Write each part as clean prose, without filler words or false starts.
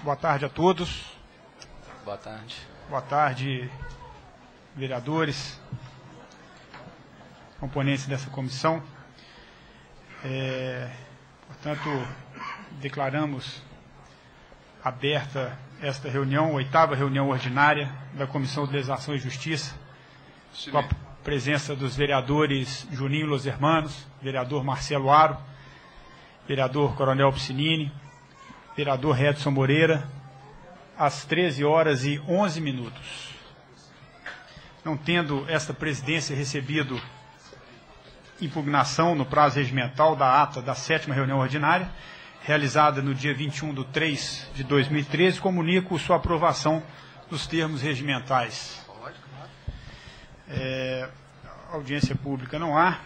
Boa tarde a todos. Boa tarde. Boa tarde, vereadores, componentes dessa comissão. Portanto, declaramos aberta esta reunião, 8ª reunião ordinária da Comissão de Legislação e Justiça, com a presença dos vereadores Juninho Los Hermanos, vereador Marcelo Aro, vereador Coronel Piscinini, vereador Edson Moreira, às 13h11. Não tendo esta presidência recebido impugnação no prazo regimental da ata da 7ª reunião ordinária, realizada no dia 21/3/2013, comunico sua aprovação dos termos regimentais. Audiência pública não há,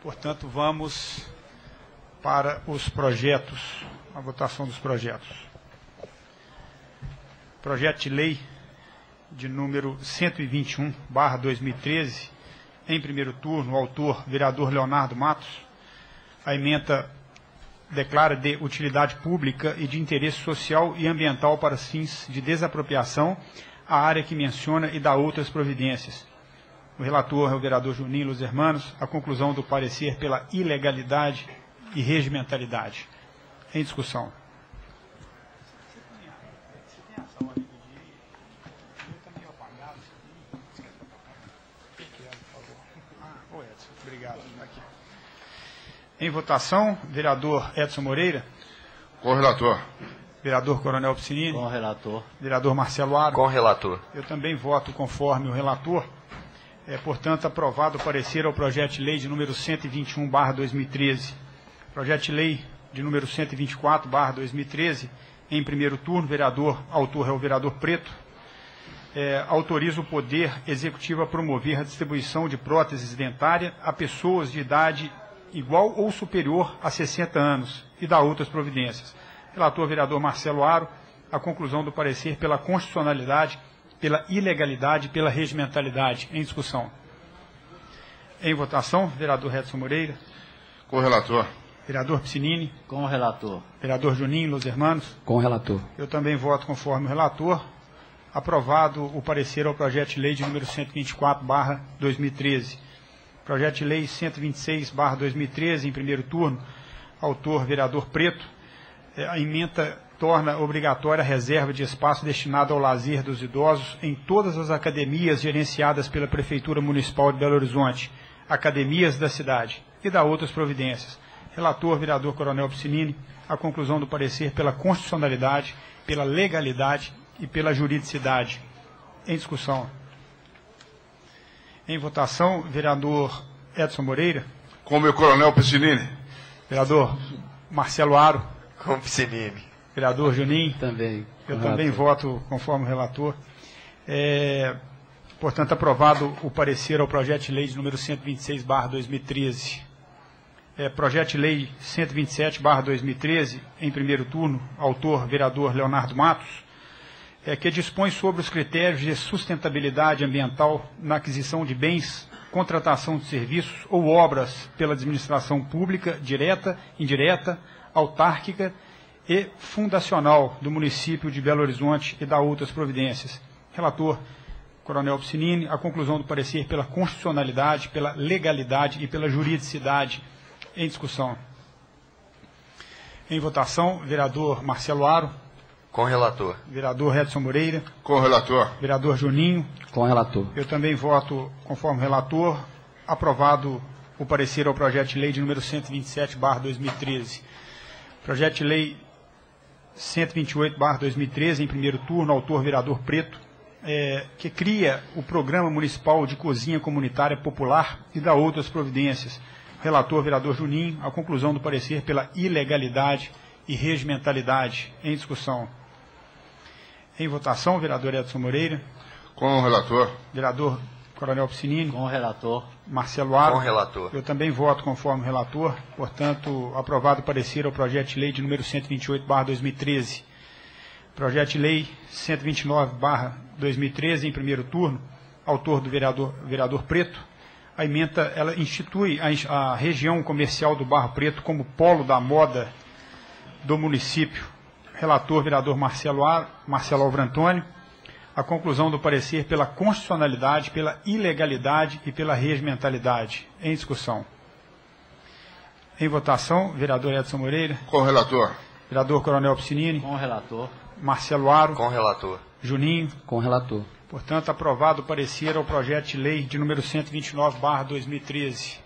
portanto, vamos para os projetos, a votação dos projetos. Projeto de lei de número 121/2013, em primeiro turno, autor, vereador Leonardo Matos. A ementa declara de utilidade pública e de interesse social e ambiental para fins de desapropriação a área que menciona e dá outras providências. O relator é o vereador Juninho Los Hermanos. A conclusão do parecer pela ilegalidade e regimentalidade. Em discussão. Obrigado. Em votação, vereador Edson Moreira. Com o relator. Vereador Coronel Piscinini. Com o relator. Vereador Marcelo Aro. Com o relator. Eu também voto conforme o relator. Portanto, aprovado o parecer ao projeto de lei de número 121/2013. Projeto de lei de número 124/2013, em primeiro turno, autor é o vereador Preto. Autoriza o Poder Executivo a promover a distribuição de próteses dentárias a pessoas de idade igual ou superior a 60 anos e dá outras providências. Relator vereador Marcelo Aro. A conclusão do parecer pela constitucionalidade, pela ilegalidade e pela regimentalidade. Em discussão. Em votação, vereador Edson Moreira. Com o relator. Vereador Piscinini. Com o relator. Vereador Juninho Los Hermanos. Com o relator. Eu também voto conforme o relator. Aprovado o parecer ao projeto de lei de número 124/2013. Projeto de lei 126/2013, em primeiro turno, autor vereador Preto. A ementa torna obrigatória a reserva de espaço destinado ao lazer dos idosos em todas as academias gerenciadas pela Prefeitura Municipal de Belo Horizonte, academias da cidade, e dá outras providências. Relator, vereador Coronel Piscinini. A conclusão do parecer pela constitucionalidade, pela legalidade e pela juridicidade. Em discussão. Em votação, vereador Edson Moreira. Com o meu Coronel Piscinini. Vereador Marcelo Aro. Com o Piscinini. Vereador Juninho. Também. Eu também voto conforme o relator. Portanto, aprovado o parecer ao projeto de lei de número 126/2013. Projeto de lei 127/2013, em primeiro turno, autor vereador Leonardo Matos, que dispõe sobre os critérios de sustentabilidade ambiental na aquisição de bens, contratação de serviços ou obras pela administração pública, direta, indireta, autárquica e fundacional do município de Belo Horizonte e dá outras providências. Relator, Coronel Piscinini. A conclusão do parecer pela constitucionalidade, pela legalidade e pela juridicidade. Em discussão. Em votação, vereador Marcelo Aro. Com o relator. Vereador Edson Moreira. Com o relator. Vereador Juninho. Com o relator. Eu também voto conforme o relator. Aprovado o parecer ao projeto de lei de número 127/2013. Projeto de lei 128/2013, em primeiro turno, autor vereador Preto, que cria o Programa Municipal de Cozinha Comunitária Popular e dá outras providências. Relator, vereador Juninho. A conclusão do parecer pela ilegalidade e regimentalidade. Em discussão. Em votação, vereador Edson Moreira. Com o relator. Vereador Coronel Piscinini. Com o relator. Marcelo Aro. Com o relator. Eu também voto conforme o relator. Portanto, aprovado o parecer ao projeto de lei de número 128/2013. Projeto de lei 129/2013, em primeiro turno, autor do vereador Preto. A ementa, ela institui a região comercial do Barro Preto como polo da moda do município. Relator, vereador Marcelo Alvaro Antônio. A conclusão do parecer pela constitucionalidade, pela ilegalidade e pela regimentalidade. Em discussão. Em votação, vereador Edson Moreira. Com o relator. Vereador Coronel Piscinini. Com o relator. Marcelo Aro. Com relator. Juninho. Com o relator. Portanto, aprovado o parecer ao projeto de lei de número 129/2013.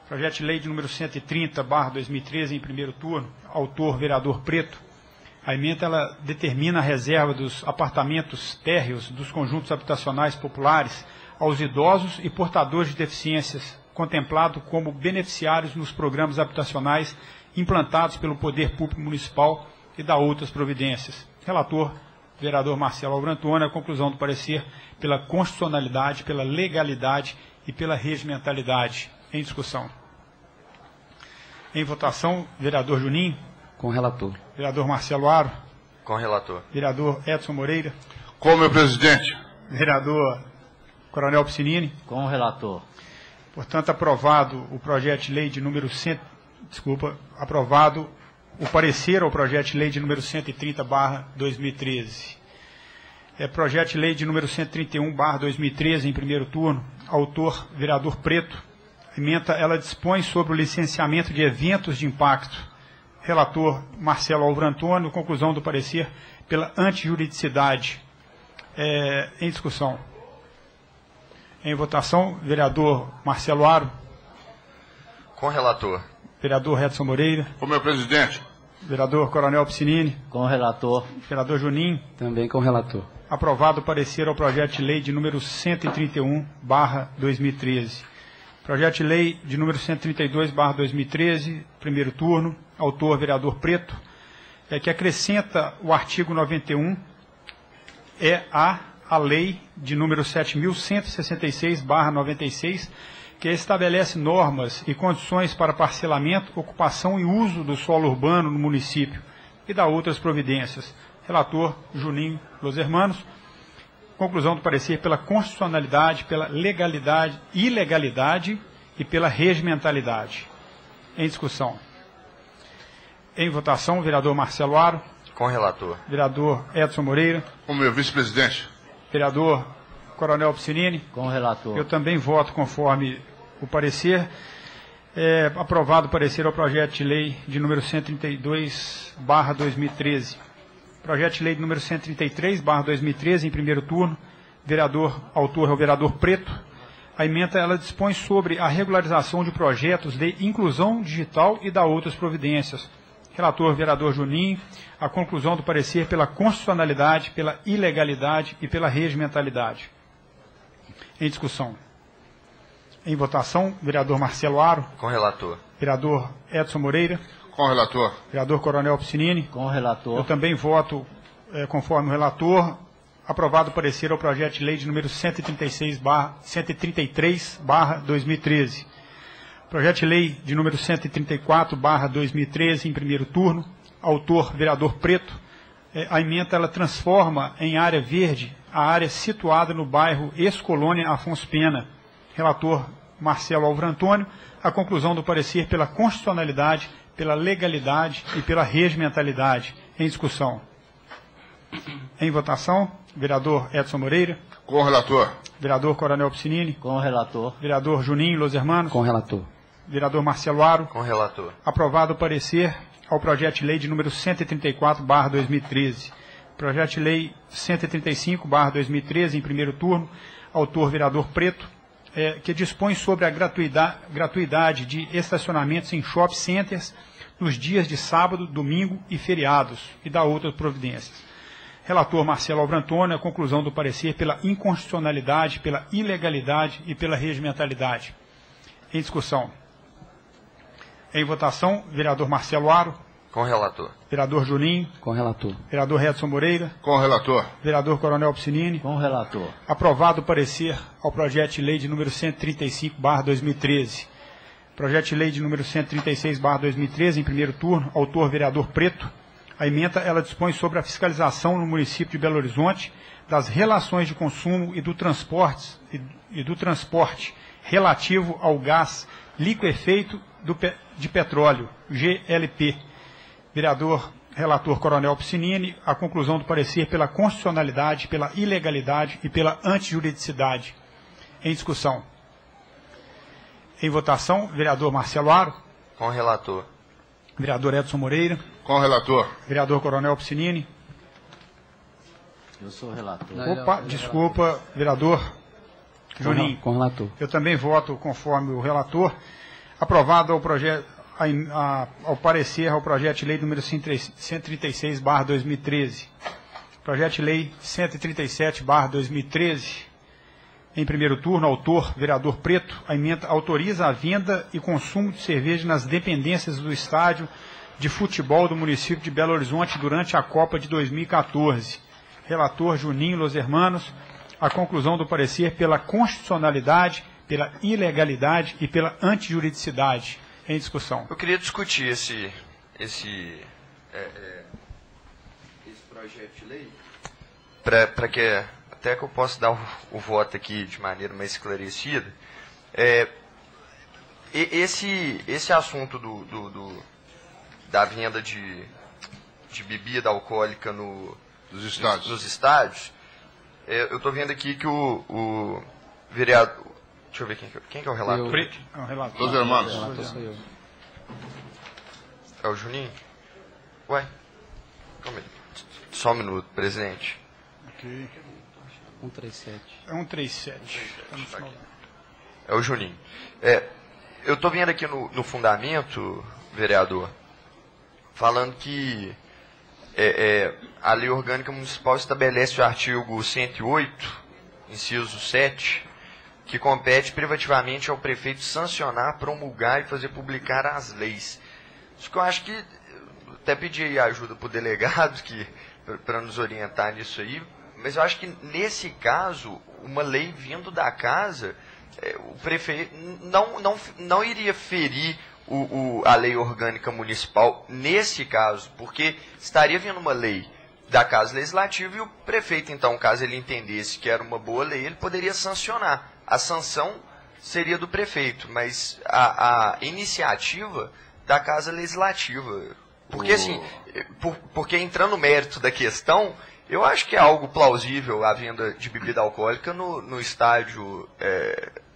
Projeto de lei de número 130/2013 em primeiro turno. Autor, vereador Preto. A emenda ela determina a reserva dos apartamentos térreos dos conjuntos habitacionais populares aos idosos e portadores de deficiências, contemplado como beneficiários nos programas habitacionais implantados pelo Poder Público Municipal e da outras providências. Relator, vereador Marcelo Alvaro Antônio. A conclusão do parecer pela constitucionalidade, pela legalidade e pela regimentalidade. Em discussão. Em votação, vereador Juninho. Com o relator. Vereador Marcelo Aro. Com relator. Vereador Edson Moreira. Com o meu presidente. Vereador Coronel Piscinini. Com o relator. Portanto, aprovado o projeto de lei de número aprovado o parecer ao projeto de lei de número 130/2013. Projeto de lei de número 131/2013 em primeiro turno. Autor, vereador Preto. A emenda ela dispõe sobre o licenciamento de eventos de impacto. Relator Marcelo Alvaro Antônio. Conclusão do parecer pela antijuridicidade. Em discussão. Em votação, vereador Marcelo Aro. Com relator. Vereador Edson Moreira. Com o meu presidente. Vereador Coronel Piscinini. Com o relator. Vereador Juninho. Também com o relator. Aprovado o parecer ao projeto de lei de número 131/2013. Projeto de lei de número 132/2013, primeiro turno. Autor, vereador Preto. Que acrescenta o artigo 91 a lei de número 7.166/96, que estabelece normas e condições para parcelamento, ocupação e uso do solo urbano no município e da outras providências. Relator Juninho Los Hermanos. Conclusão do parecer pela constitucionalidade, pela legalidade, ilegalidade e pela regimentalidade. Em discussão. Em votação, vereador Marcelo Aro. Com relator. Vereador Edson Moreira. Com o meu vice-presidente. Vereador Coronel Piscinini. Com o relator. Eu também voto conforme o parecer. Aprovado o parecer ao projeto de lei de número 132/2013. Projeto de lei de número 133/2013, em primeiro turno. Autor é o vereador Preto. A emenda ela dispõe sobre a regularização de projetos de inclusão digital e da outras providências. Relator, vereador Juninho. A conclusão do parecer pela constitucionalidade, pela ilegalidade e pela regimentalidade. Em discussão. Em votação, vereador Marcelo Aro. Com relator. Vereador Edson Moreira. Com o relator. Vereador Coronel Piscinini. Com o relator. Eu também voto conforme o relator. Aprovado o parecer ao projeto de lei de número 133/2013. Projeto de lei de número 134/2013, em primeiro turno. Autor, vereador Preto. A emenda ela transforma em área verde a área situada no bairro Ex-Colônia Afonso Pena. Relator Marcelo Alvaro Antônio. A conclusão do parecer pela constitucionalidade, pela legalidade e pela regimentalidade. Em discussão. Em votação, vereador Edson Moreira. Com o relator. Vereador Coronel Piscinini. Com o relator. Vereador Juninho Los Hermanos. Com o relator. Vereador Marcelo Aro. Com relator. Aprovado o parecer ao projeto de lei de número 134/2013. Projeto de lei 135/2013, em primeiro turno. Autor, vereador Preto. Que dispõe sobre a gratuidade de estacionamentos em shopping centers nos dias de sábado, domingo e feriados e da outras providências. Relator Marcelo Alvaro Antônio. A conclusão do parecer pela inconstitucionalidade, pela ilegalidade e pela regimentalidade. Em discussão. Em votação, vereador Marcelo Aro. Com relator. Vereador Juninho. Com o relator. Vereador Edson Moreira. Com o relator. Vereador Coronel Piscinini. Com o relator. Aprovado o parecer ao projeto de lei de número 135/2013. Projeto de lei de número 136/2013, em primeiro turno. Autor, vereador Preto. A emenda ela dispõe sobre a fiscalização no município de Belo Horizonte das relações de consumo e do transporte relativo ao gás liquefeito de petróleo, GLP. Vereador Relator Coronel Piscinini, a conclusão do parecer pela constitucionalidade, pela ilegalidade e pela antijuridicidade. Em discussão. Em votação, vereador Marcelo Aro. Com relator. Vereador Edson Moreira. Com o relator. Vereador Coronel Piscinini. Eu sou relator. Opa, desculpa, vereador Juninho. Com relator. Eu também voto conforme o relator. Aprovado ao parecer ao projeto de lei número 136/2013. Projeto de lei 137/2013. Em primeiro turno, autor, vereador Preto, a emenda autoriza a venda e consumo de cerveja nas dependências do estádio de futebol do município de Belo Horizonte durante a Copa de 2014. Relator Juninho Los Hermanos, a conclusão do parecer pela constitucionalidade, pela ilegalidade e pela antijuridicidade. Em discussão. Eu queria discutir esse projeto de lei para que até que eu possa dar o voto aqui de maneira mais esclarecida. Esse assunto da venda de bebida alcoólica nos estádios, eu estou vendo aqui que o vereador... Deixa eu ver quem que é o relator. Preto, é o relator. Dos irmãos. O relator sou eu. É o Juninho? Ué? Calma aí. Só um minuto, presidente. Ok. 137. É 137. Tá no final. É o Juninho. Eu estou vendo aqui no fundamento, vereador, falando que a Lei Orgânica Municipal estabelece o artigo 108, inciso 7, que compete privativamente ao prefeito sancionar, promulgar e fazer publicar as leis. Isso que eu acho que, até pedi ajuda para o delegado para nos orientar nisso aí, mas eu acho que nesse caso, uma lei vindo da casa, o prefeito não iria ferir a lei orgânica municipal nesse caso, porque estaria vindo uma lei da Casa Legislativa e o prefeito, então, caso ele entendesse que era uma boa lei, ele poderia sancionar. A sanção seria do prefeito, mas a iniciativa da Casa Legislativa. Porque, assim, porque entrando no mérito da questão, eu acho que é algo plausível a venda de bebida alcoólica no estádio,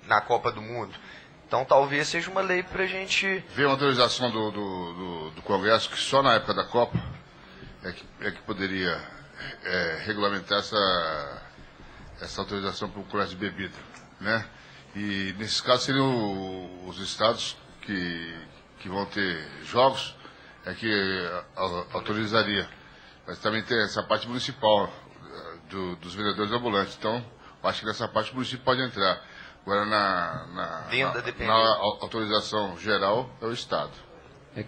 na Copa do Mundo. Então, talvez seja uma lei para a gente... Veio uma autorização do Congresso que só na época da Copa é que poderia regulamentar essa autorização para o comércio de bebida, né? E, nesses casos, seriam os estados que vão ter jogos que autorizaria. Mas também tem essa parte municipal dos vendedores ambulantes. Então, acho que nessa parte o município pode entrar. Agora, na autorização geral, é o Estado.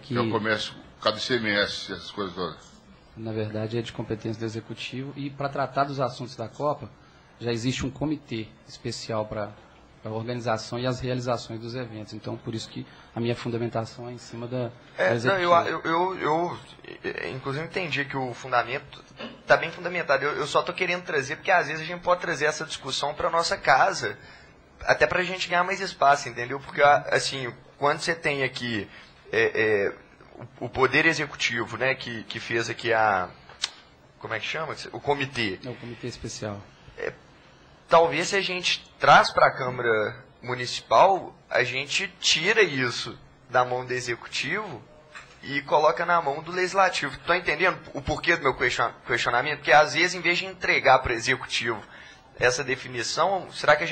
Que é o comércio, cada ICMS, essas coisas todas. Na verdade, é de competência do Executivo. E para tratar dos assuntos da Copa, já existe um comitê especial para a organização e as realizações dos eventos. Então, por isso que a minha fundamentação é em cima da Executiva. Eu inclusive entendi que o fundamento está bem fundamentado. Eu só estou querendo trazer, porque às vezes a gente pode trazer essa discussão para a nossa casa, até para a gente ganhar mais espaço, entendeu? Porque, assim, quando você tem aqui o Poder Executivo, né, que fez aqui como é que chama? O comitê. É o comitê especial. Talvez se a gente traz para a Câmara Municipal, a gente tira isso da mão do Executivo e coloca na mão do Legislativo. Estão entendendo o porquê do meu questionamento? Porque às vezes, em vez de entregar para o Executivo essa definição, será que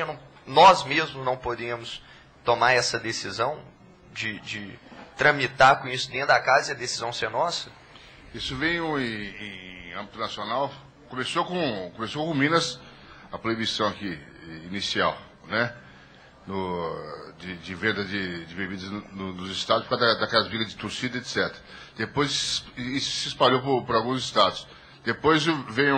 nós mesmos não podemos tomar essa decisão de tramitar com isso dentro da casa e a decisão ser nossa? Isso veio em âmbito nacional. Começou com Minas, a proibição aqui inicial, né? De venda de bebidas nos estados, por causa daquelas brigas de torcida, etc. Depois isso se espalhou por alguns estados. Depois veio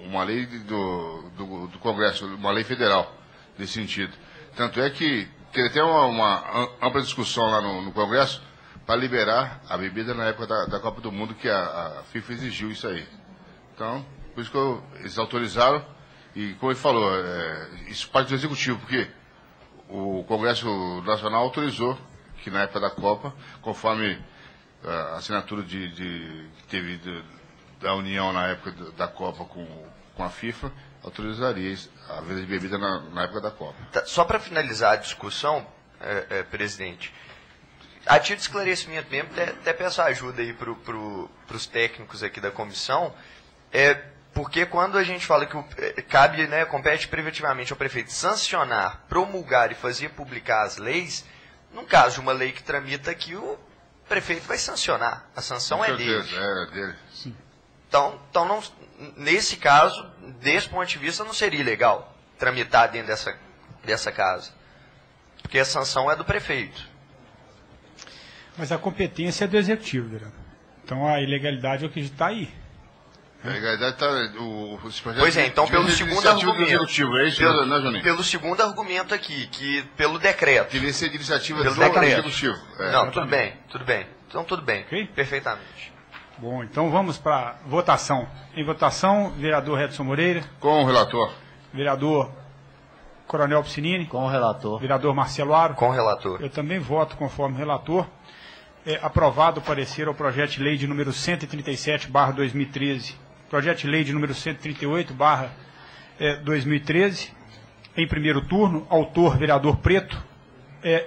uma lei do Congresso, uma lei federal nesse sentido. Tanto é que teve até uma ampla discussão lá no Congresso para liberar a bebida na época da Copa do Mundo, que a FIFA exigiu isso aí. Então, por isso que eles autorizaram, e como ele falou, isso parte do Executivo, porque o Congresso Nacional autorizou que na época da Copa, conforme a assinatura que teve da União na época da Copa com a FIFA, autorizaria a venda de bebida na época da Copa. Tá, só para finalizar a discussão, presidente, a título de esclarecimento mesmo, até peço ajuda aí para os técnicos aqui da comissão, porque quando a gente fala que cabe, né, compete preventivamente ao prefeito sancionar, promulgar e fazer publicar as leis, no caso de uma lei que tramita aqui, o prefeito vai sancionar. A sanção é dele. É dele. Sim. Então não, nesse caso, desse ponto de vista, não seria ilegal tramitar dentro dessa casa. Porque a sanção é do prefeito. Mas a competência é do executivo, vereador. Então a ilegalidade é o que está aí. A ilegalidade está... Pois é, então pelo segundo argumento. É isso, né, Juninho? Pelo segundo argumento aqui, que pelo decreto. Deveria ser de iniciativa Pelo do decreto. executivo. Não, tudo bem. Então tudo bem. Ok? Perfeitamente. Bom, então vamos para votação. Em votação, vereador Edson Moreira, Com o relator. vereador Coronel Piscinini, Com o relator. vereador Marcelo Aro. Com o relator. Eu também voto conforme relator. É aprovado o parecer ao projeto de lei de número 137/2013. Projeto de lei de número 138/2013. Em primeiro turno, autor vereador Preto,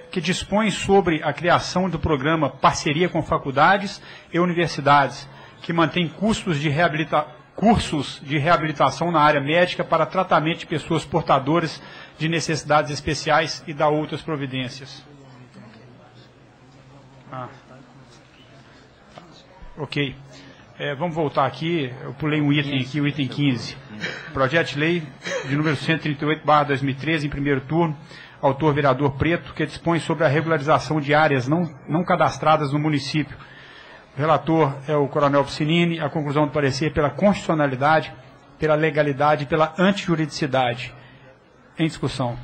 que dispõe sobre a criação do programa Parceria com Faculdades e Universidades, que mantém cursos de reabilitação na área médica para tratamento de pessoas portadoras de necessidades especiais e dá outras providências. Ok. Vamos voltar aqui. Eu pulei um item aqui, o item 15. Projeto de lei de número 138/2013, em primeiro turno. Autor vereador Preto, que dispõe sobre a regularização de áreas não cadastradas no município. O relator é o Coronel Piscinini. A conclusão do parecer pela constitucionalidade, pela legalidade e pela antijuridicidade. Em discussão.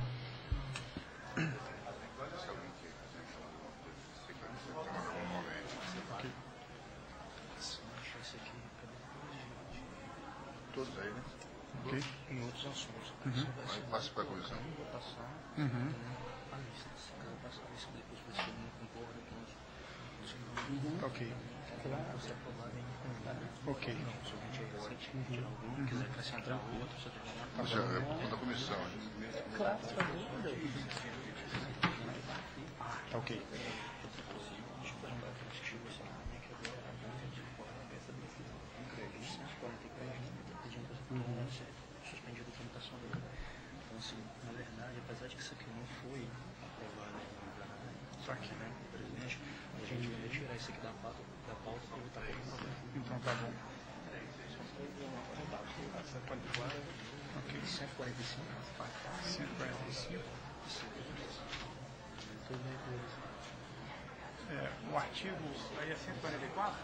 Passa para a comissão. Ok. Ok. Isso é da comissão. Tá ok. Na verdade, apesar de que isso aqui não foi aprovado Tá aqui, né? presidente, a gente vai retirar isso aqui da pauta e botar aqui no problema. Então tá bom. Ok. 145. 145. O artigo aí é 144?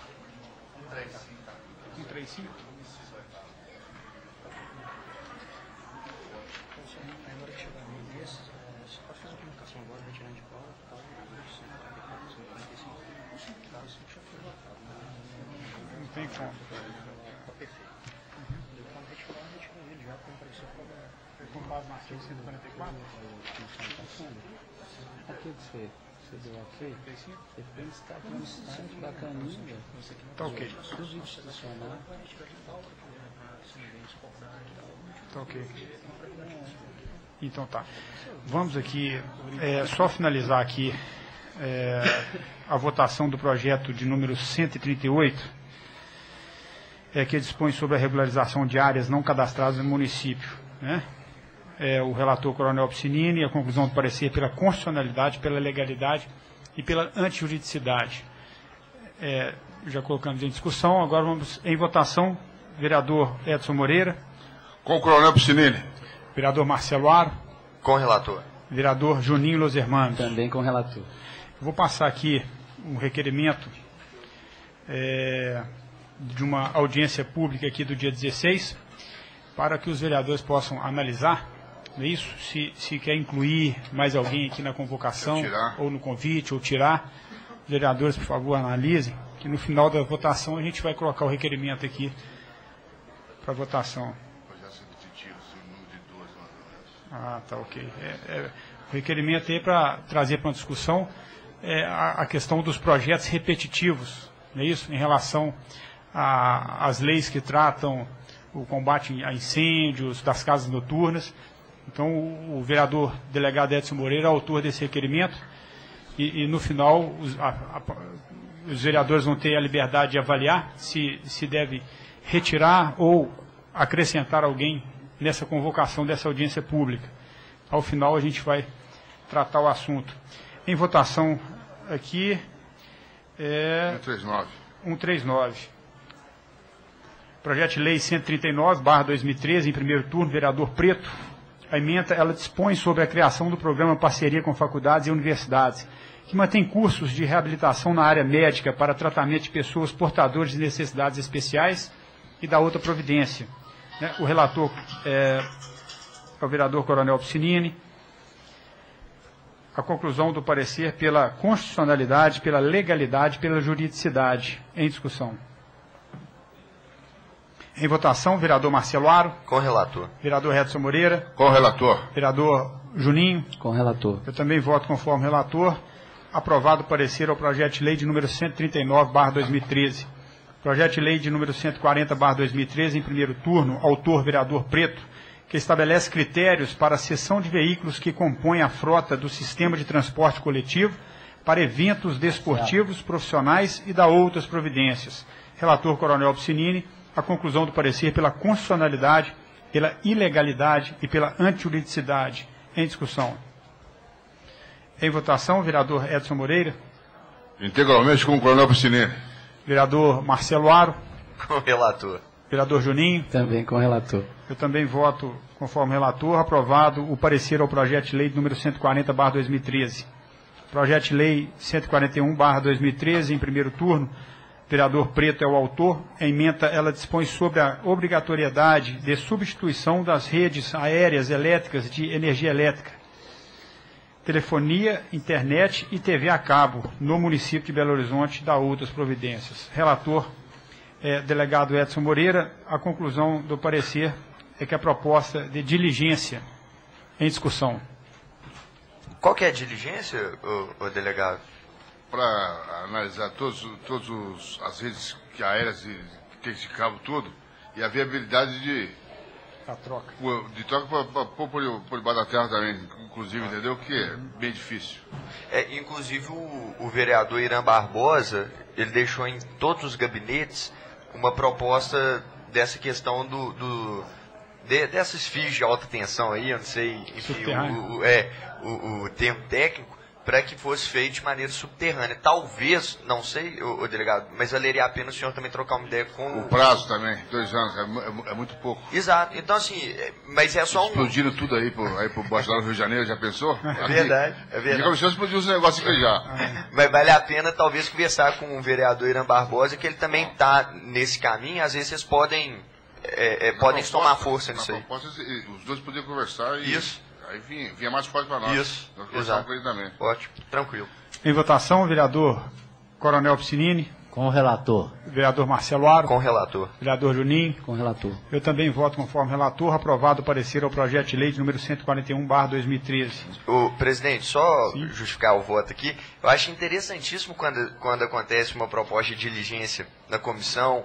135? Agora que chegar nesse, você pode fazer a comunicação agora, retirando de pauta, tal, 145. Já foi votado. Não tem como. Tá perfeito. Quando retirar ele já com pressão para Com base no artigo 144? Aqui que você deu ok? Você pensa que está aqui no site bacaninha. Tá ok. Tudo institucional. Tá ok. Então tá. Vamos aqui, só finalizar aqui a votação do projeto de número 138, que dispõe sobre a regularização de áreas não cadastradas no município, né? O relator Coronel Piscinini, a conclusão do parecer pela constitucionalidade, pela legalidade e pela antijuridicidade. Já colocamos em discussão, agora vamos em votação. Vereador Edson Moreira. Com o Coronel Piscinini. Vereador Marcelo Aro. Com o relator. Vereador Juninho Los Hermanos. Também com o relator. Vou passar aqui um requerimento de uma audiência pública aqui do dia 16, para que os vereadores possam analisar, não é isso? Se quer incluir mais alguém aqui na convocação, ou no convite, ou tirar. Os vereadores, por favor, analisem, que no final da votação a gente vai colocar o requerimento aqui para votação. Tá ok. O requerimento aí para trazer para uma discussão a questão dos projetos repetitivos não é isso? Em relação às leis que tratam o combate a incêndios das casas noturnas. Então, o vereador delegado Edson Moreira é autor desse requerimento e no final, os vereadores vão ter a liberdade de avaliar se deve retirar ou acrescentar alguém nessa convocação dessa audiência pública. Ao final, a gente vai tratar o assunto. Em votação aqui, 139. Projeto de Lei 139/2013, em primeiro turno, vereador Preto. A emenda, ela dispõe sobre a criação do programa Parceria com Faculdades e Universidades, que mantém cursos de reabilitação na área médica para tratamento de pessoas portadoras de necessidades especiais e da outra providência. O relator é o vereador Coronel Piscinini. A conclusão do parecer pela constitucionalidade, pela legalidade, pela juridicidade. Em discussão. Em votação, vereador Marcelo Aro. Com o relator. Vereador Edson Moreira. Com o relator. Vereador Juninho. Com o relator. Eu também voto conforme relator. Aprovado o parecer ao projeto de lei de número 139/2013. Projeto de lei de número 140/2013, em primeiro turno, autor vereador Preto, que estabelece critérios para a cessão de veículos que compõem a frota do sistema de transporte coletivo para eventos desportivos, profissionais e da outras providências. Relator Coronel Piscinini. A conclusão do parecer pela constitucionalidade, pela ilegalidade e pela antijuridicidade. Em discussão. Em votação, vereador Edson Moreira. Integralmente com o Coronel Piscinini. Vereador Marcelo Aro. Com o relator. Vereador Juninho. Também com o relator. Eu também voto conforme relator. Aprovado o parecer ao projeto de lei número 140/2013. Projeto de lei 141/2013, em primeiro turno. Vereador Preto é o autor. A emenda, ela dispõe sobre a obrigatoriedade de substituição das redes aéreas elétricas de energia elétrica, telefonia, internet e TV a cabo no município de Belo Horizonte, da outras providências. Relator delegado Edson Moreira. A conclusão do parecer é que a proposta de diligência em discussão. Qual que é a diligência, o delegado? Para analisar todas as redes aéreas que tem esse cabo todo e a viabilidade de troca para pôr por debaixo da terra também, inclusive, entendeu? Que é bem difícil. Inclusive o vereador Irã Barbosa, ele deixou em todos os gabinetes uma proposta dessa questão dessas fios de alta tensão aí, eu não sei, enfim, o termo técnico, para que fosse feito de maneira subterrânea. Talvez, não sei, o delegado, mas valeria a pena o senhor também trocar uma ideia com o prazo também, 2 anos, é muito pouco. Exato, então assim, mas é só explodiram tudo aí pro baixo lá no Rio de Janeiro, já pensou? É verdade, é verdade. Já começou a explodir os negócios aqui já. Mas vale a pena talvez conversar com o vereador Irã Barbosa, que ele também está nesse caminho, às vezes vocês podem tomar força nisso aí. Os dois podiam conversar e... Isso. Aí vinha mais forte para nós. Isso, exato. Com ele também. Ótimo, tranquilo. Em votação, vereador Coronel Piscinini. Com o relator. Vereador Marcelo Aro. Com o relator. Vereador Juninho. Com o relator. Eu também voto conforme relator. Aprovado o parecer ao projeto de lei de número 141/2013. O presidente, só justificar o voto aqui, eu acho interessantíssimo quando acontece uma proposta de diligência na comissão,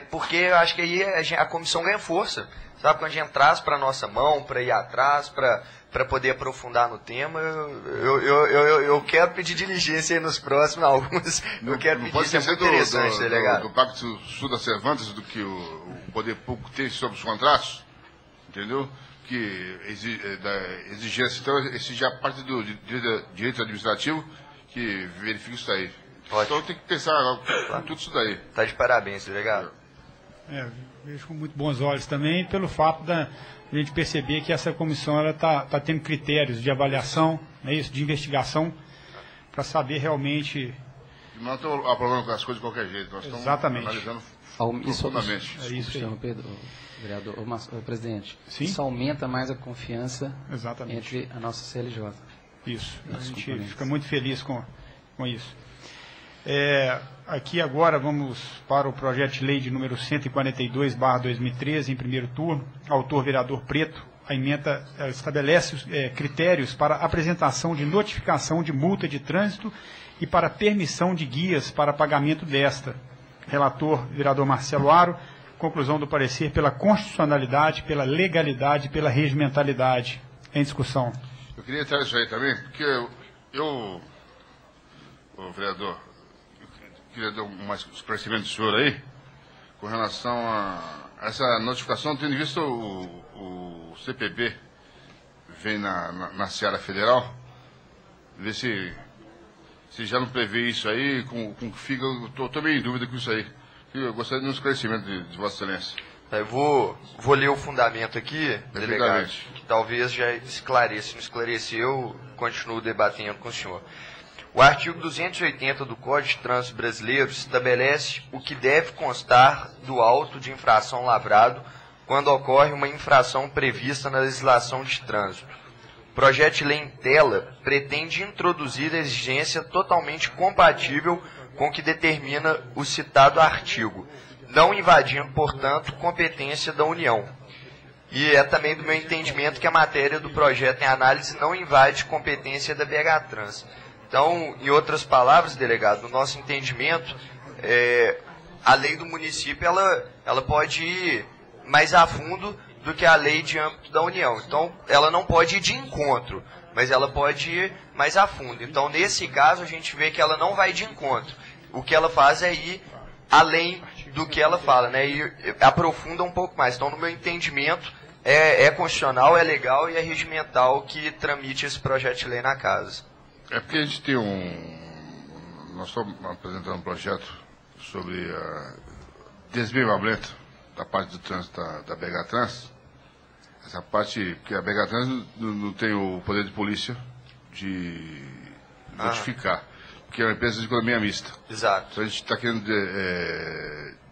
porque eu acho que aí a comissão ganha força. Sabe, quando a gente traz para a nossa mão, para ir atrás, para poder aprofundar no tema, eu quero pedir diligência aí nos próximos, alguns. Eu quero pedir, isso é muito interessante, delegado. Do Pacto Sul das Cervantes, do que o poder público tem sobre os contratos, entendeu? Que da exigência, então, exige a parte do direito administrativo que verifica isso aí. Ótimo. Então tem que pensar em tudo isso daí. Está de parabéns, delegado. Vejo com muito bons olhos também, pelo fato da gente perceber que essa comissão está tendo critérios de avaliação, de investigação, para saber realmente... Não estamos aprovando as coisas de qualquer jeito, nós estamos analisando profundamente. É isso aí. Vereador, presidente, Sim? Isso aumenta mais a confiança entre a nossa CLJ. Isso, a gente fica muito feliz com isso. Aqui agora vamos para o projeto de lei de número 142/2013, em primeiro turno, autor vereador Preto. A emenda estabelece critérios para apresentação de notificação de multa de trânsito e para permissão de guias para pagamento desta. Relator, vereador Marcelo Aro. Conclusão do parecer pela constitucionalidade, pela legalidade e pela regimentalidade. Em discussão. Eu queria entrar nisso aí também, porque o vereador, eu queria dar mais esclarecimento do senhor aí, com relação a essa notificação, tendo visto o CPB vem na Seara Federal, ver se já não prevê isso aí, fica, eu estou meio em dúvida com isso aí. Eu gostaria de um esclarecimento de Vossa Excelência. Eu vou ler o fundamento aqui, delegado, que talvez já esclareça. Se não esclareceu, continuo debatendo com o senhor. O artigo 280 do Código de Trânsito Brasileiro estabelece o que deve constar do auto de infração lavrado quando ocorre uma infração prevista na legislação de trânsito. O projeto de lei em tela pretende introduzir a exigência totalmente compatível com o que determina o citado artigo, não invadindo, portanto, competência da União. E é também do meu entendimento que a matéria do projeto em análise não invade competência da BH Trans. Então, em outras palavras, delegado, no nosso entendimento, a lei do município ela pode ir mais a fundo do que a lei de âmbito da União. Então, ela não pode ir de encontro, mas ela pode ir mais a fundo. Então, nesse caso, a gente vê que ela não vai de encontro. O que ela faz é ir além do que ela fala, né? E aprofunda um pouco mais. Então, no meu entendimento, é constitucional, é legal e é regimental que tramite esse projeto de lei na casa. É porque a gente tem nós estamos apresentando um projeto sobre desmembramento da parte do trânsito da BH Trans. Essa parte, porque a BH Trans não tem o poder de polícia de notificar, porque é uma empresa de economia mista. Exato. Então a gente está querendo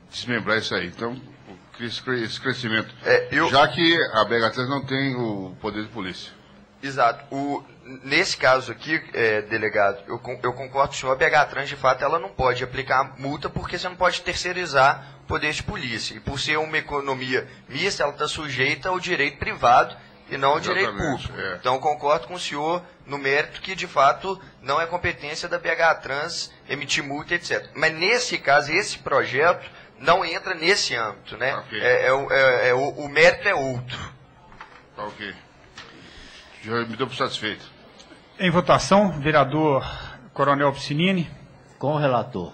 desmembrar isso aí. Então, esse crescimento. Já que a BH Trans não tem o poder de polícia. Exato. Nesse caso aqui, delegado, eu concordo com o senhor, a BH Trans, de fato, ela não pode aplicar multa porque você não pode terceirizar o poder de polícia. E por ser uma economia mista, ela está sujeita ao direito privado e não ao direito público. Então, concordo com o senhor no mérito que, de fato, não é competência da BH Trans emitir multa, etc. Mas, nesse caso, esse projeto não entra nesse âmbito, né? Okay. O mérito é outro. Ok. Já me deu por satisfeito. Em votação, vereador Coronel Piscinini. Com o relator.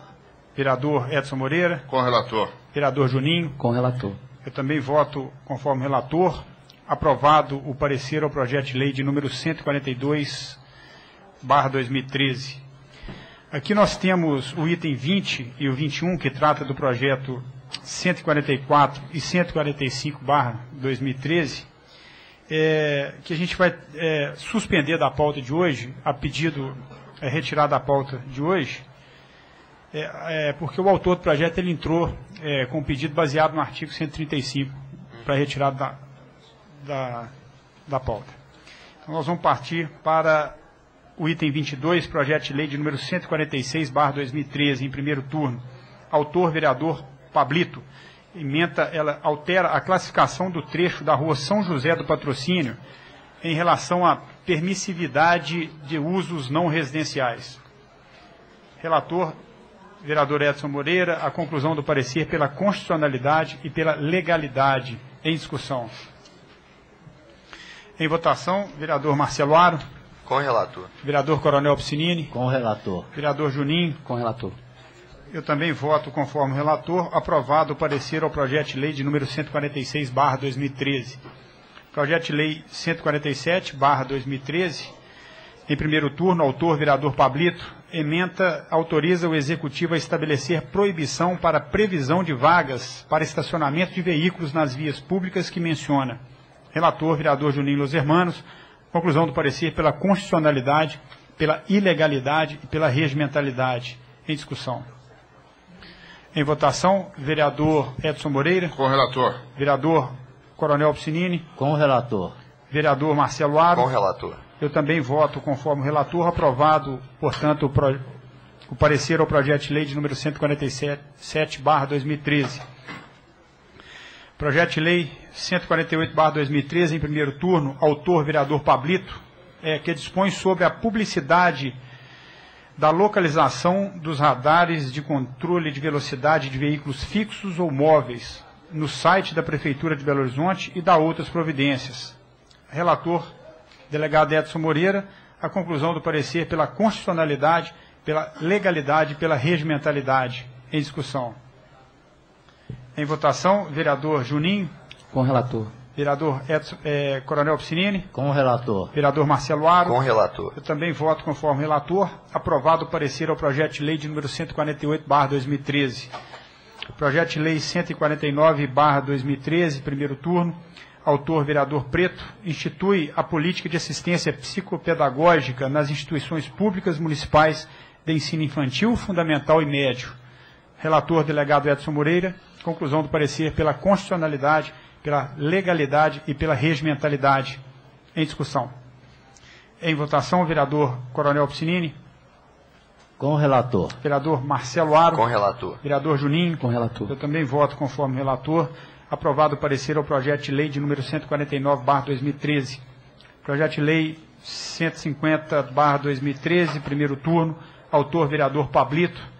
Vereador Edson Moreira. Com o relator. Vereador Juninho. Com o relator. Eu também voto conforme relator. Aprovado o parecer ao projeto de lei de número 142/2013. Aqui nós temos o item 20 e o 21, que trata do projeto 144 e 145/2013, que a gente vai suspender da pauta de hoje, a pedido, retirar da pauta de hoje, porque o autor do projeto ele entrou com um pedido baseado no artigo 135 para retirada da pauta. Então nós vamos partir para o item 22, projeto de lei de número 146/2013, em primeiro turno. Autor, vereador Pablito. Ementa, ela altera a classificação do trecho da rua São José do Patrocínio em relação à permissividade de usos não residenciais. Relator, vereador Edson Moreira, a conclusão do parecer pela constitucionalidade e pela legalidade. Em discussão. Em votação, vereador Marcelo Aro. Com o relator. Vereador Coronel Piscinini. Com o relator. Vereador Juninho. Com o relator. Eu também voto conforme o relator. Aprovado o parecer ao projeto de lei de número 146/2013. Projeto de lei 147/2013. Em primeiro turno, autor, vereador Pablito. Ementa, autoriza o Executivo a estabelecer proibição para previsão de vagas para estacionamento de veículos nas vias públicas que menciona. Relator, vereador Juninho Los Hermanos. Conclusão do parecer pela constitucionalidade, pela ilegalidade e pela regimentalidade. Em discussão. Em votação, vereador Edson Moreira. Com o relator. Vereador Coronel Piscinini. Com o relator. Vereador Marcelo Aro. Com o relator. Eu também voto conforme o relator. Aprovado, portanto, o parecer ao projeto de lei de número 147/2013. Projeto de lei 148/2013, em primeiro turno, autor, vereador Pablito, que dispõe sobre a publicidade da localização dos radares de controle de velocidade de veículos fixos ou móveis no site da Prefeitura de Belo Horizonte e da outras providências. Relator, delegado Edson Moreira, a conclusão do parecer pela constitucionalidade, pela legalidade e pela regimentalidade. Em discussão. Em votação, vereador Juninho. Com o relator. Vereador Coronel Piscinini. Com o relator. Vereador Marcelo Aro. Com o relator. Eu também voto conforme relator. Aprovado o parecer ao projeto de lei de número 148/2013. Projeto de lei 149/2013, primeiro turno. Autor, vereador Preto, institui a política de assistência psicopedagógica nas instituições públicas municipais de ensino infantil, fundamental e médio. Relator, delegado Edson Moreira. Conclusão do parecer pela constitucionalidade, pela legalidade e pela regimentalidade. Em discussão. Em votação, vereador Coronel Piscinini. Com o relator. Vereador Marcelo Aro. Com o relator. Vereador Juninho. Com o relator. Eu também voto conforme relator. Aprovado o parecer ao projeto de lei de número 149/2013. Projeto de lei 150/2013, primeiro turno. Autor, vereador Pablito.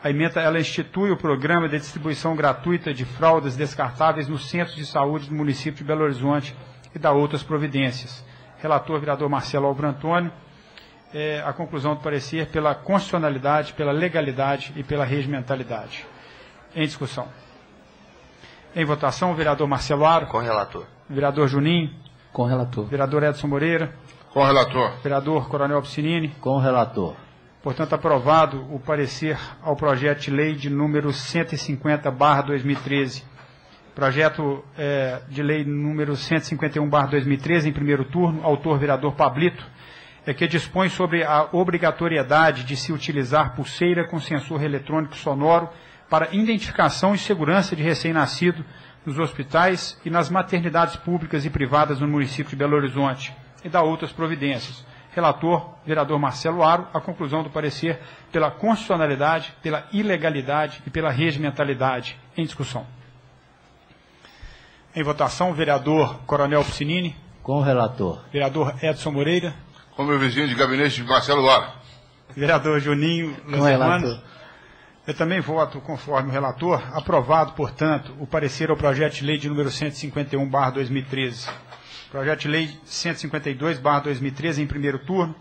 A emenda, ela institui o programa de distribuição gratuita de fraldas descartáveis nos centros de saúde do município de Belo Horizonte e da outras providências. Relator, vereador Marcelo Alvaro Antônio. A conclusão do parecer pela constitucionalidade, pela legalidade e pela regimentalidade. Em discussão. Em votação, vereador Marcelo Aro. Com o relator. Vereador Juninho. Com o relator. Vereador Edson Moreira. Com o relator. Vereador Coronel Piscinini. Com o relator. Portanto, aprovado o parecer ao projeto de lei de número 150/2013. Projeto de lei número 151/2013, em primeiro turno. Autor, vereador Pablito. Que dispõe sobre a obrigatoriedade de se utilizar pulseira com sensor eletrônico sonoro para identificação e segurança de recém-nascido nos hospitais e nas maternidades públicas e privadas no município de Belo Horizonte e da outras providências. Relator, vereador Marcelo Aro, a conclusão do parecer pela constitucionalidade, pela ilegalidade e pela regimentalidade. Em discussão. Em votação, vereador Coronel Piscinini. Com o relator. Vereador Edson Moreira. Com meu vizinho de gabinete, Marcelo Aro. Vereador Juninho Com o relator. Eu também voto conforme o relator. Aprovado, portanto, o parecer ao projeto de lei de número 151/2013. Projeto de lei 152/2013, em primeiro turno.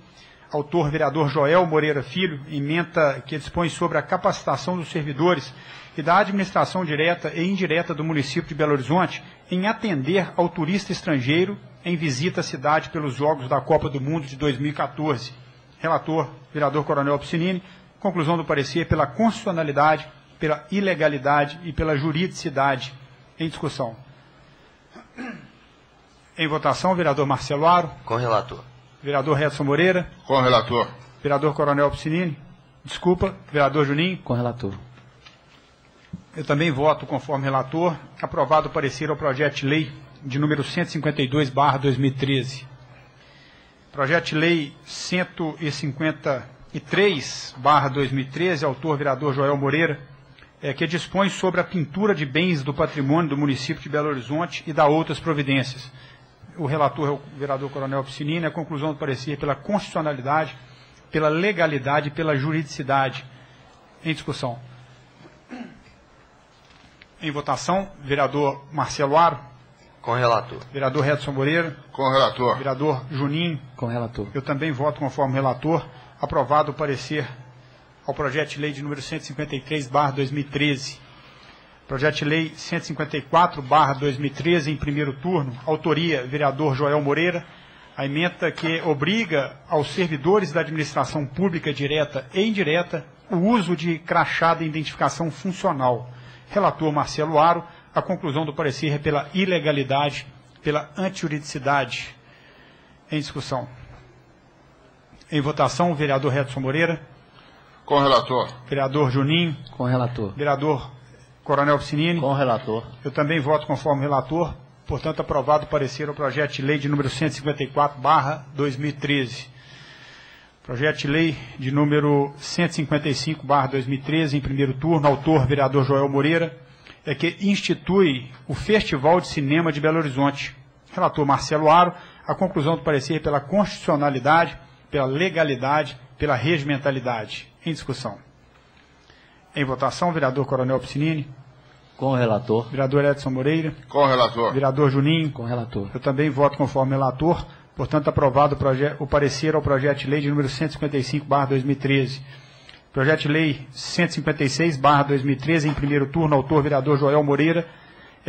Autor, vereador Joel Moreira Filho. Ementa que dispõe sobre a capacitação dos servidores e da administração direta e indireta do município de Belo Horizonte em atender ao turista estrangeiro em visita à cidade pelos Jogos da Copa do Mundo de 2014. Relator, vereador Coronel Piscinini. Conclusão do parecer pela constitucionalidade, pela ilegalidade e pela juridicidade. Em discussão. Em votação, vereador Marcelo Aro. Com o relator. Vereador Edson Moreira. Com o relator. Vereador Coronel Piscinini. Desculpa. Vereador Juninho. Com o relator. Eu também voto conforme relator. Aprovado o parecer ao projeto de lei de número 152/2013. Projeto de lei 153/2013, autor vereador Joel Moreira, que dispõe sobre a pintura de bens do patrimônio do município de Belo Horizonte e da outras providências. O relator é o vereador Coronel Piscinini. A conclusão do parecer pela constitucionalidade, pela legalidade e pela juridicidade. Em discussão. Em votação, vereador Marcelo Aro. Com o relator. Vereador Edson Moreira. Com o relator. Vereador Juninho. Com o relator. Eu também voto conforme relator. Aprovado o parecer ao projeto de lei de número 153/2013. Projeto de lei 154/2013, em primeiro turno. Autoria, vereador Joel Moreira. A emenda que obriga aos servidores da administração pública direta e indireta o uso de crachá de identificação funcional. Relator Marcelo Aro. A conclusão do parecer é pela ilegalidade, pela antijuridicidade. Em discussão. Em votação, o vereador Edson Moreira. Com o relator. Vereador Juninho. Com o relator. Vereador Coronel Piscinini. Com o relator. Eu também voto conforme relator. Portanto, aprovado o parecer ao projeto de lei de número 154/2013. Projeto de lei de número 155/2013, em primeiro turno. Autor, vereador Joel Moreira. Que institui o Festival de Cinema de Belo Horizonte. Relator Marcelo Aro. A conclusão do parecer pela constitucionalidade, pela legalidade, pela regimentalidade. Em discussão. Em votação, vereador Coronel Piscinini. Com o relator. Vereador Edson Moreira. Com o relator. Vereador Juninho. Com o relator. Eu também voto conforme relator. Portanto, aprovado o parecer ao projeto de lei de número 155/2013. Projeto de lei 156/2013, em primeiro turno, autor vereador Joel Moreira,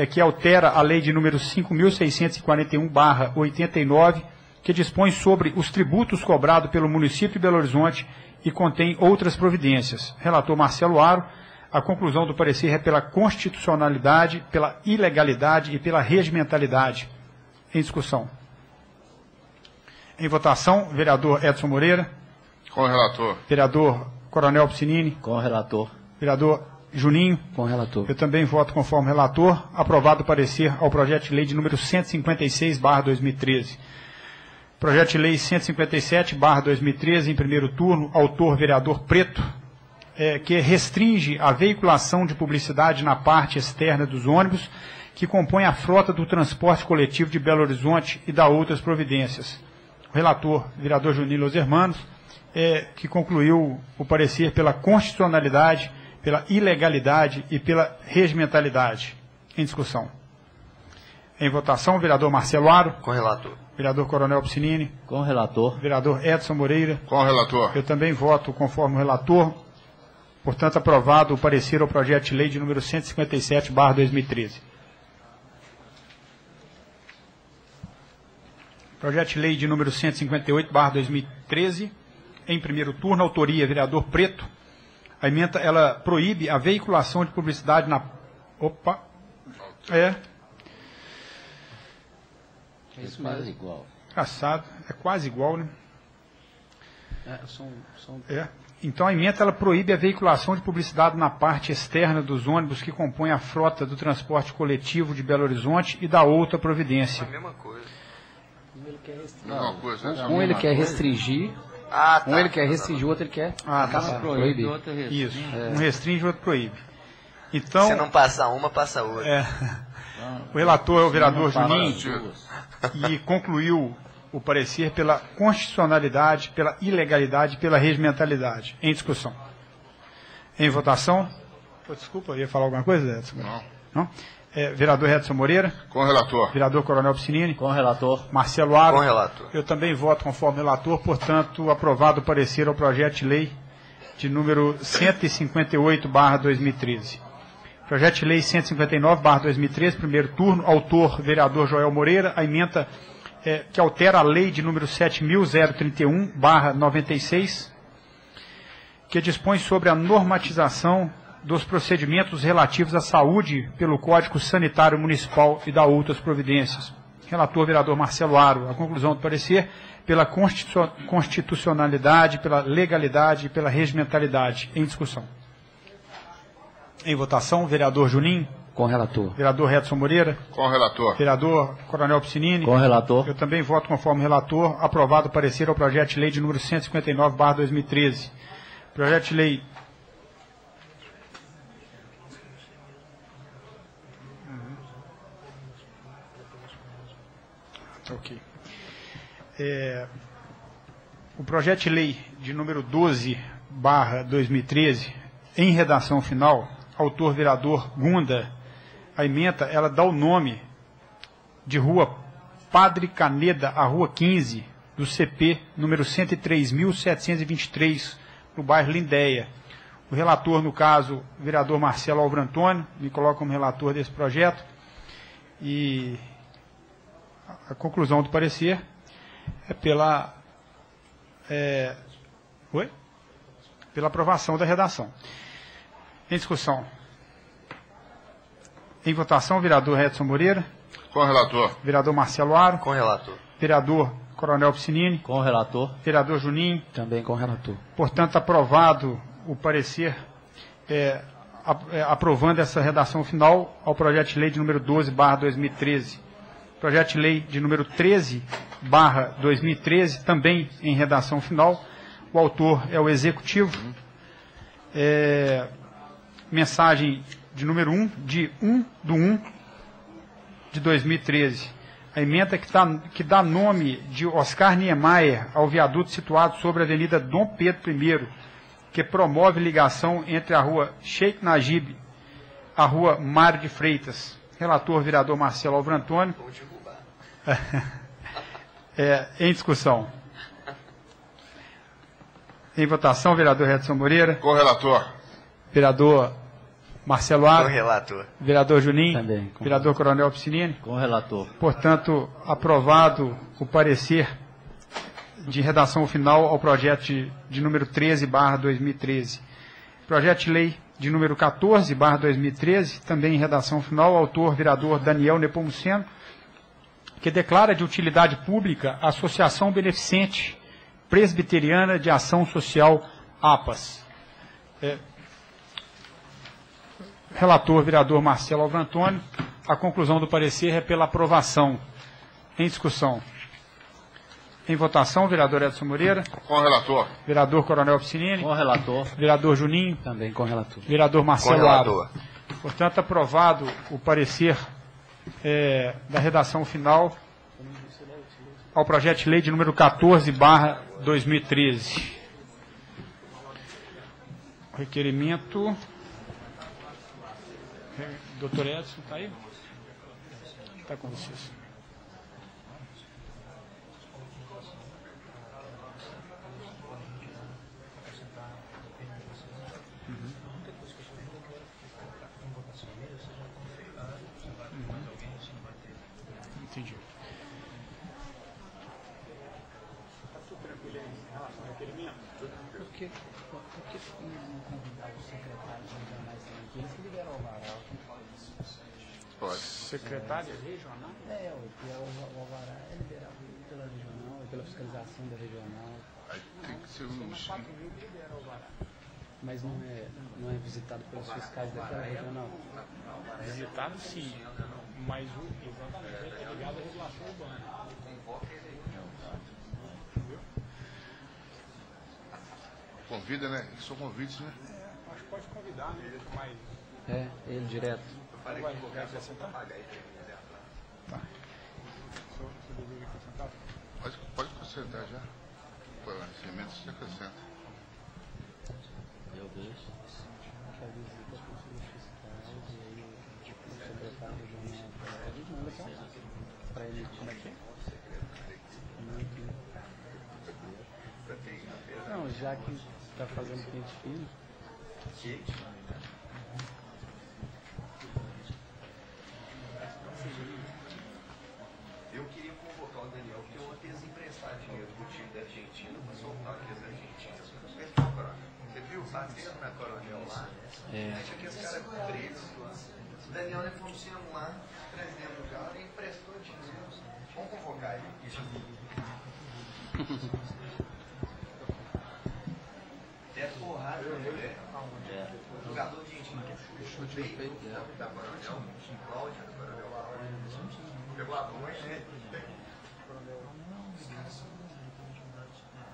que altera a lei de número 5.641/89, que dispõe sobre os tributos cobrados pelo município de Belo Horizonte e contém outras providências. Relator Marcelo Aro. A conclusão do parecer é pela constitucionalidade, pela ilegalidade e pela regimentalidade. Em discussão. Em votação, vereador Edson Moreira. Com o relator. Vereador Coronel Piscinini. Com o relator. Vereador Juninho. Com o relator. Eu também voto conforme relator. Aprovado o parecer ao projeto de lei de número 156/2013. Projeto de lei 157/2013, em primeiro turno, autor vereador Preto, que restringe a veiculação de publicidade na parte externa dos ônibus, que compõe a frota do transporte coletivo de Belo Horizonte e da outras providências. O relator, vereador Juninho Los Hermanos, que concluiu o parecer pela constitucionalidade, pela ilegalidade e pela regimentalidade. Em discussão. Em votação, vereador Marcelo Aro. Com o relator. Vereador Coronel Piscinini. Com o relator. Vereador Edson Moreira. Com o relator. Eu também voto conforme o relator. Portanto, aprovado o parecer ao projeto de lei de número 157/2013. Projeto de lei de número 158/2013, em primeiro turno, autoria vereador Preto. A emenda, ela proíbe a veiculação de publicidade na... Opa! É isso Quase mesmo. igual. Engraçado, é quase igual, né? São Então a emenda, ela proíbe a veiculação de publicidade na parte externa dos ônibus que compõem a frota do transporte coletivo de Belo Horizonte e da outra providência. A mesma coisa. Mesma coisa. né? Um ele quer restringir, Ah, tá. um ele quer restringir, o outro ele quer proibir. Isso, um restringe, o outro proíbe. Então, Se não passar uma, passa outra. o relator é o vereador Não, Juninho Duas. e concluiu o parecer pela constitucionalidade, pela ilegalidade e pela regimentalidade. Em discussão. Em votação. Desculpa, eu ia falar alguma coisa, Edson? Não. Vereador Edson Moreira. Com o relator. Vereador Coronel Piscinini. Com o relator. Marcelo Aro. Com o relator. Eu também voto conforme relator, portanto, aprovado o parecer ao projeto de lei de número 158/2013. Projeto de lei 159/2013, primeiro turno, autor vereador Joel Moreira, a emenda que altera a lei de número 7.031/96, que dispõe sobre a normatização dos procedimentos relativos à saúde pelo Código Sanitário Municipal e da outras providências. Relator vereador Marcelo Aro. A conclusão do parecer pela constitucionalidade, pela legalidade e pela regimentalidade. Em discussão. Em votação, vereador Juninho. Com o relator. Vereador Edson Moreira. Com o relator. Vereador Coronel Piscinini. Com o relator. Eu também voto conforme relator. Aprovado o parecer ao projeto de lei de número 159/2013. Projeto de lei... Ok. O projeto de lei de número 12/2013, em redação final, autor vereador Gunda, a emenda, ela dá o nome de rua Padre Caneda, a rua 15, do CP, número 103.723, no bairro Lindéia. O relator, no caso, o vereador Marcelo Álvaro Antônio, me coloca como relator desse projeto, e a conclusão do parecer é pela aprovação da redação. Em discussão. Em votação, vereador Edson Moreira. Com o relator. Vereador Marcelo Aro. Com o relator. Vereador Coronel Piscinini. Com o relator. Vereador Juninho. Também com o relator. Portanto, aprovado o parecer, aprovando essa redação final ao projeto de lei de número 12/2013. Projeto de lei de número 13/2013, também em redação final. O autor é o Executivo. Mensagem de número 1, de 1/1/2013. A emenda que dá nome de Oscar Niemeyer ao viaduto situado sobre a Avenida Dom Pedro I, que promove ligação entre a rua Sheikh Najib, a rua Mário de Freitas. Relator, vereador Marcelo Álvaro Antônio. Em discussão. Em votação, vereador Edson Moreira. Correlator. Vereador Marcelo Álvaro. Correlator. Vereador Juninho. Também. Vereador Coronel Piscinini. Com o relator. Portanto, aprovado o parecer de redação final ao projeto de número 13/2013. Projeto de lei de número 14/2013, também em redação final, autor vereador Daniel Nepomuceno, que declara de utilidade pública a Associação Beneficente Presbiteriana de Ação Social APAS. Relator vereador Marcelo Álvaro Antônio, a conclusão do parecer é pela aprovação. Em discussão. Em votação, vereador Edson Moreira. Com o relator. Vereador Coronel Piscinini. Com o relator. Vereador Juninho. Também com relator. Vereador Com Marcelo Álvaro. relator. Portanto, aprovado o parecer da redação final ao projeto de lei de número 14/2013. Requerimento. Doutor Edson, está aí? Está com vocês. Entendi. Por que não convidar os secretários regionais também? Eles que liberam o alvará. Pode. Secretária regional? O alvará é liberado pela regional, pela fiscalização da regional, Aí tem que ser mas não é visitado pelos fiscais daquela regional. Visitado sim, mas o exatamente é ligado à regulação urbana. Convida, né? São convites, né? Acho que pode convidar, né? Mas Ele direto. vai acrescentar? Tá. Pode acrescentar já. Pô, recebimento você acrescenta. Meu Deus. A visita para os fiscais e aí o secretário regional manda para ele aqui. Não, já que está fazendo pente fino. Eu queria convocar o Daniel, porque ontem eles emprestaram dinheiro do time da Argentina para soltar aqui as argentinas. Você viu? Batendo na Coronel lá. Acha que os caras presos lá. O Daniel Nepomuceno lá, presidente do cara, ele emprestou dinheiro. Vamos convocar ele. É porrada, né? Jogador de Argentina. Chute no peito da Coronel. Cláudia da Coronel. Pegou a ponte, né?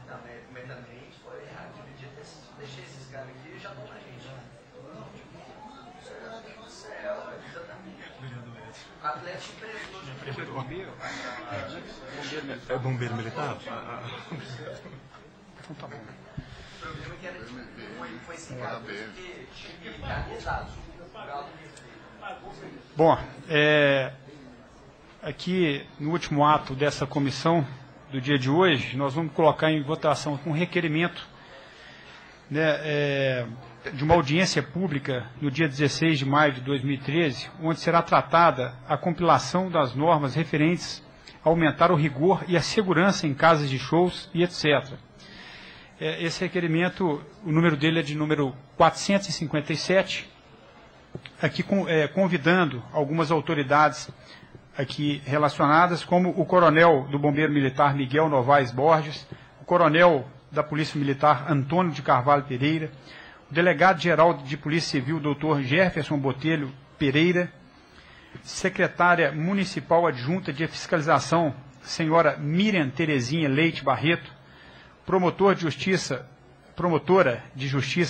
Não, mas também foi errado. Devia ter deixado esses caras aqui e já estão na gente. Atlético emprestou. Bombeiro? É bombeiro militar? Então tá bom. O problema é que era foi esse cara que tinha militar pesado. Bom, aqui no último ato dessa comissão do dia de hoje, nós vamos colocar em votação um requerimento, né, de uma audiência pública no dia 16 de maio de 2013, onde será tratada a compilação das normas referentes a aumentar o rigor e a segurança em casas de shows e etc. Esse requerimento, o número dele é de número 457, aqui convidando algumas autoridades aqui relacionadas, como o coronel do Bombeiro Militar Miguel Novaes Borges, o coronel da Polícia Militar Antônio de Carvalho Pereira, o delegado-geral de Polícia Civil, doutor Jefferson Botelho Pereira, secretária municipal adjunta de fiscalização, senhora Miriam Terezinha Leite Barreto, promotora de justiça,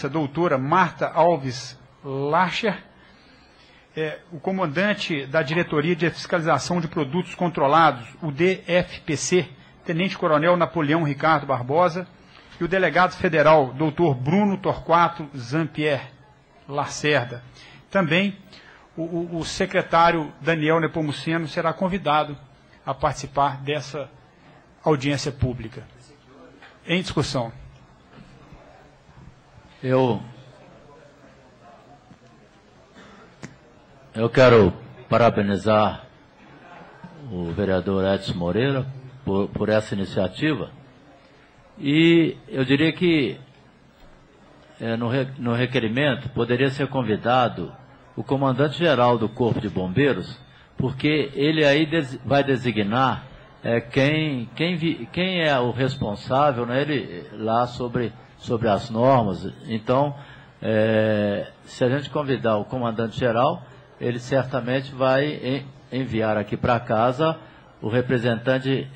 doutora Marta Alves Larcher, o comandante da Diretoria de Fiscalização de Produtos Controlados, o DFPC, Tenente Coronel Napoleão Ricardo Barbosa, e o delegado federal, doutor Bruno Torquato Zampier Lacerda. Também o secretário Daniel Nepomuceno será convidado a participar dessa audiência pública. Em discussão. Eu quero parabenizar o vereador Edson Moreira por essa iniciativa e eu diria que no requerimento poderia ser convidado o comandante-geral do Corpo de Bombeiros, porque ele aí vai designar quem é o responsável, né, ele, lá sobre as normas. Então, se a gente convidar o comandante-geral, ele certamente vai enviar aqui para casa o representante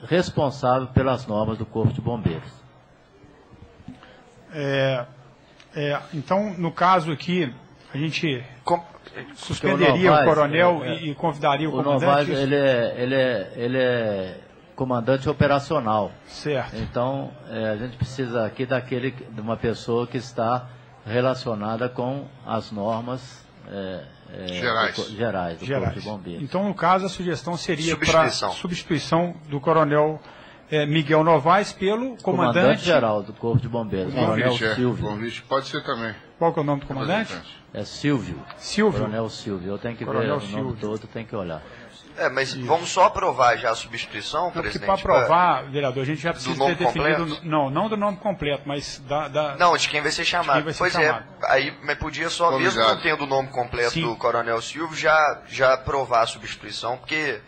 responsável pelas normas do Corpo de Bombeiros. Então, no caso aqui, a gente suspenderia o coronel e convidaria o comandante? O Novaes, ele é comandante operacional. Certo. Então, a gente precisa aqui de uma pessoa que está relacionada com as normas gerais do Corpo de Bombeiros. Então, no caso, a sugestão seria para substituição do coronel Miguel Novaes pelo comandante-geral do Corpo de Bombeiros, coronel Silvio. Convite pode ser também. Qual que é o nome do comandante? É Silvio. Silvio? Coronel Silvio. Eu tenho que ver o nome todo, tem que olhar. Mas vamos só aprovar já a substituição, presidente? Porque para aprovar, vereador, a gente já precisa ter definido... Não do nome completo, mas Não, de quem vai ser chamado. Aí, mas podia só, mesmo não tendo o nome completo do coronel Silvio, já aprovar a substituição, porque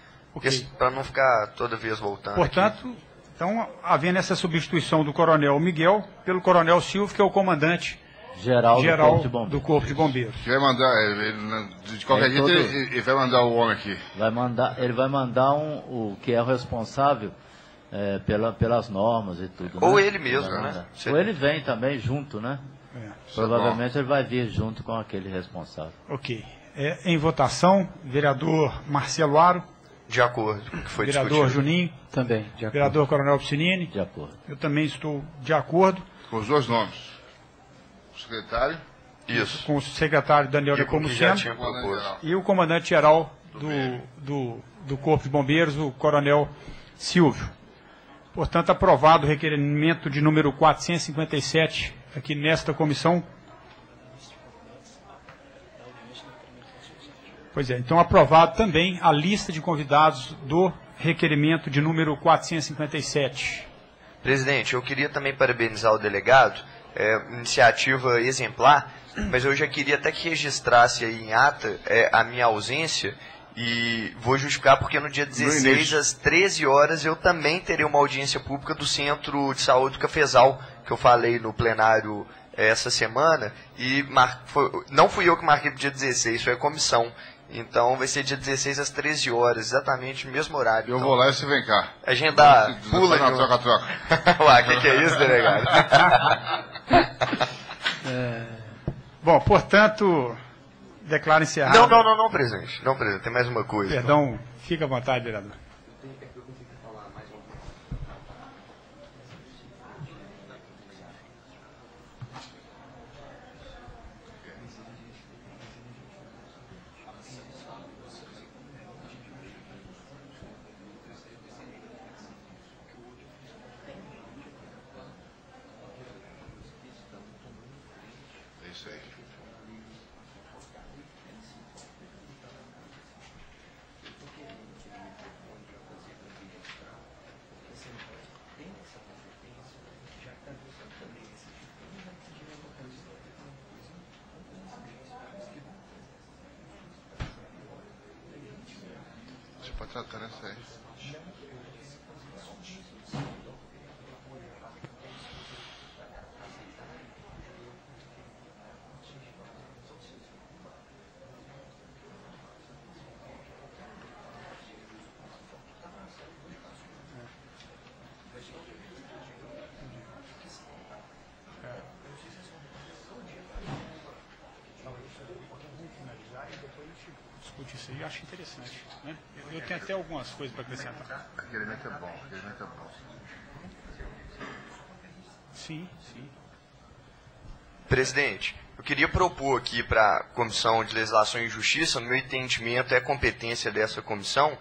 para não ficar toda vez voltando. Portanto, então, havendo essa substituição do coronel Miguel pelo coronel Silvio, que é o comandante geral do Corpo de Bombeiros. Que vai mandar, de qualquer jeito, ele vai mandar o homem aqui. Ele vai mandar o que é o responsável pelas normas e tudo. Ou né? ele mesmo, né? Ou ele vem também junto, né? Provavelmente ele vai vir junto com aquele responsável. Ok. Em votação, vereador Marcelo Aro. De acordo com o que foi vereador discutido. Juninho. Também, de acordo. Vereador Coronel Piscinini. De acordo. Eu também estou de acordo. Com os dois nomes. O secretário. Isso. Com o secretário Daniel Nepomuceno. E o comandante-geral do Corpo de Bombeiros, o coronel Silvio. Portanto, aprovado o requerimento de número 457 aqui nesta comissão. Pois é, então aprovado também a lista de convidados do requerimento de número 457. Presidente, eu queria também parabenizar o delegado, iniciativa exemplar, mas eu já queria até que registrasse aí em ata a minha ausência e vou justificar porque no dia 16 às 13 horas eu também terei uma audiência pública do Centro de Saúde do Cafezal, que eu falei no plenário essa semana, e não fui eu que marquei para o dia 16, foi a comissão. Então vai ser dia 16 às 13 horas, exatamente no mesmo horário. Eu vou lá e você vem cá. Agendar, pula de troca-troca. Ué, que é isso, delegado? Bom, portanto, declaro encerrado. Não, presidente. Não, presidente, tem mais uma coisa. Perdão, fica à vontade, vereador. Pode tratar nessa aí. Discute isso aí, eu acho interessante, né? Eu tenho até algumas coisas para acrescentar. O requerimento é bom, Sim, sim. Presidente, eu queria propor aqui para a Comissão de Legislação e Justiça, no meu entendimento, é competência dessa comissão,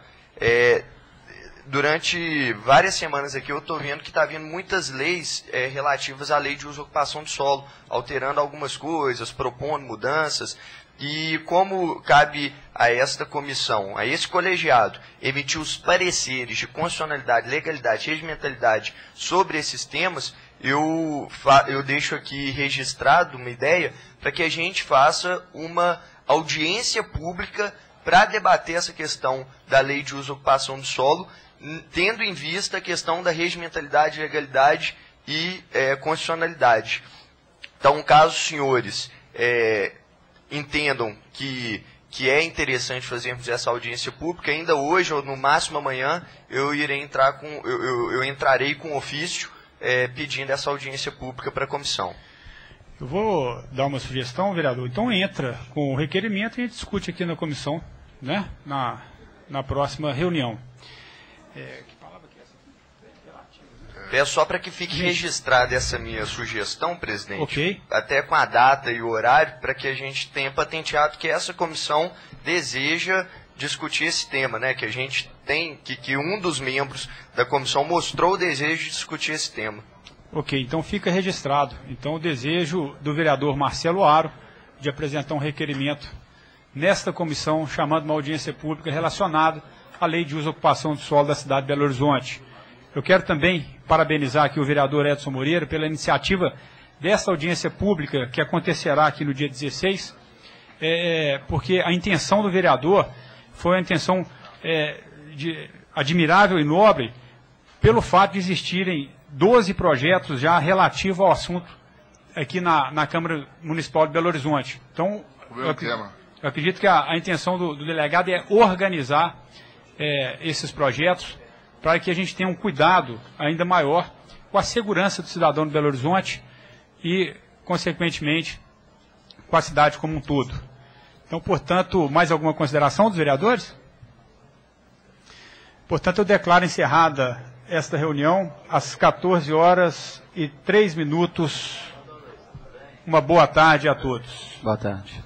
durante várias semanas aqui eu estou vendo que está vindo muitas leis relativas à lei de uso e ocupação do solo, alterando algumas coisas, propondo mudanças, e como cabe a esta comissão, a esse colegiado, emitir os pareceres de constitucionalidade, legalidade e regimentalidade sobre esses temas, eu deixo aqui registrado uma ideia para que a gente faça uma audiência pública para debater essa questão da lei de uso e ocupação do solo, tendo em vista a questão da regimentalidade, legalidade e constitucionalidade. Então, caso os senhores entendam que é interessante fazermos essa audiência pública, ainda hoje ou no máximo amanhã eu entrarei com ofício pedindo essa audiência pública para a comissão. Eu vou dar uma sugestão, vereador. Então entra com o requerimento e a gente discute aqui na comissão, né? Na próxima reunião. Que palavra que é essa? É só para que fique registrada essa minha sugestão, presidente, ok, até com a data e o horário, para que a gente tenha patenteado que essa comissão deseja discutir esse tema, né? Que a gente tem, que um dos membros da comissão mostrou o desejo de discutir esse tema. Ok, então fica registrado. Então o desejo do vereador Marcelo Aro de apresentar um requerimento nesta comissão, chamando uma audiência pública relacionada à lei de uso e ocupação do solo da cidade de Belo Horizonte. Eu quero também parabenizar aqui o vereador Edson Moreira pela iniciativa dessa audiência pública que acontecerá aqui no dia 16, porque a intenção do vereador foi uma intenção admirável e nobre pelo fato de existirem 12 projetos já relativos ao assunto aqui na Câmara Municipal de Belo Horizonte. Então, eu acredito que a intenção do delegado é organizar esses projetos para que a gente tenha um cuidado ainda maior com a segurança do cidadão de Belo Horizonte e, consequentemente, com a cidade como um todo. Então, portanto, mais alguma consideração dos vereadores? Portanto, eu declaro encerrada esta reunião às 14h03. Uma boa tarde a todos. Boa tarde.